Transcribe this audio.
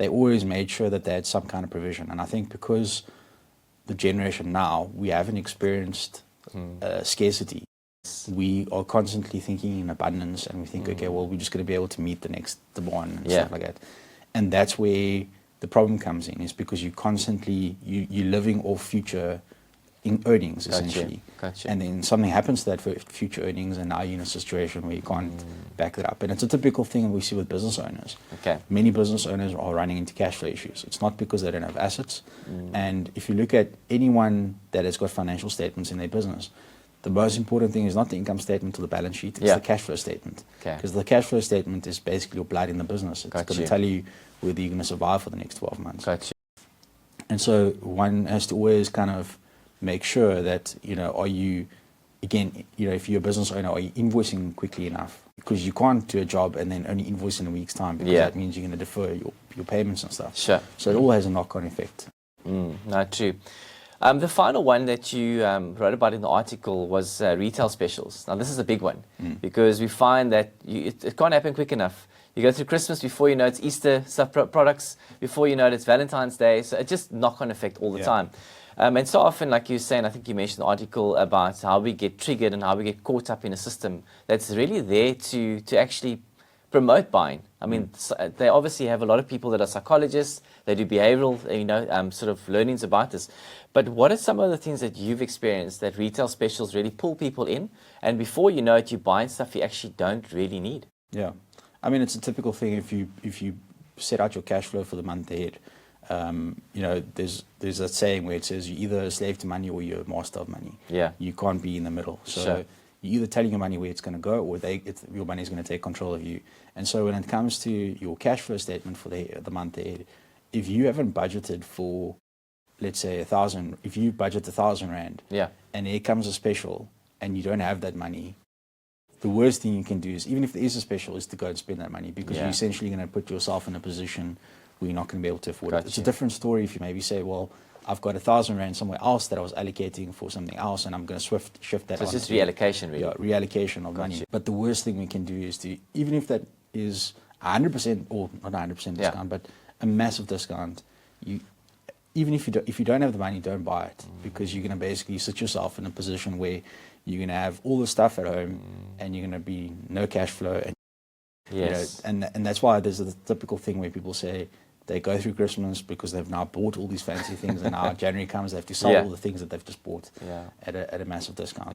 they always made sure that they had some kind of provision. And I think because the generation now, we haven't experienced scarcity. We are constantly thinking in abundance, and we think, okay, well, we're just going to be able to meet the next demand and stuff like that. And that's where the problem comes in, is because you constantly, you're living off future earnings, essentially. Gotcha. And then something happens to that for future earnings, and now you're in a situation where you can't back it up. And it's a typical thing we see with business owners. Many business owners are running into cash flow issues. It's not because they don't have assets. And if you look at anyone that has got financial statements in their business, the most important thing is not the income statement or the balance sheet, it's the cash flow statement. Because the cash flow statement is basically your blood in the business. It's going to tell you whether you're going to survive for the next 12 months. And so one has to always kind of make sure that, you know, are you, again, you know, if you're a business owner, are you invoicing quickly enough? Because you can't do a job and then only invoice in a week's time, because that means you're going to defer your payments and stuff. So it all has a knock-on effect. No, true. The final one that you wrote about in the article was retail specials. Now, this is a big one because we find that it can't happen quick enough. You go through Christmas, before you know it's Easter stuff products, before you know it's Valentine's Day. So it's just knock-on effect all the time. And so often, like you were saying, I think you mentioned the article about how we get triggered and how we get caught up in a system that's really there to actually promote buying. I mean, they obviously have a lot of people that are psychologists, they do behavioral, you know, sort of learnings about this. But what are some of the things that you've experienced that retail specials really pull people in, and before you know it, you're buying stuff you actually don't really need? Yeah. I mean, it's a typical thing if you set out your cash flow for the month ahead. You know, there's that saying where it says you're either a slave to money or you're a master of money. You can't be in the middle. So you're either telling your money where it's going to go, or your money is going to take control of you. And so when it comes to your cash flow statement for the month ahead, if you haven't budgeted for, let's say, 1,000, if you budget 1,000 rand, and here comes a special, and you don't have that money, the worst thing you can do is, even if there is a special, is to go and spend that money, because you're essentially going to put yourself in a position where you're not going to be able to afford it. It's a different story if you maybe say, well, I've got 1,000 rand somewhere else that I was allocating for something else, and I'm going to shift that. So it's just reallocation, really. Yeah, reallocation of money. But the worst thing we can do is to, even if that is 100%, or not 100% discount, but a massive discount, even if you don't have the money, don't buy it, because you're going to basically sit yourself in a position where you're going to have all the stuff at home, and you're going to be no cash flow. And, you know, and that's why there's a typical thing where people say, they go through Christmas because they've now bought all these fancy things, and now January comes, they have to sell all the things that they've just bought at a massive discount.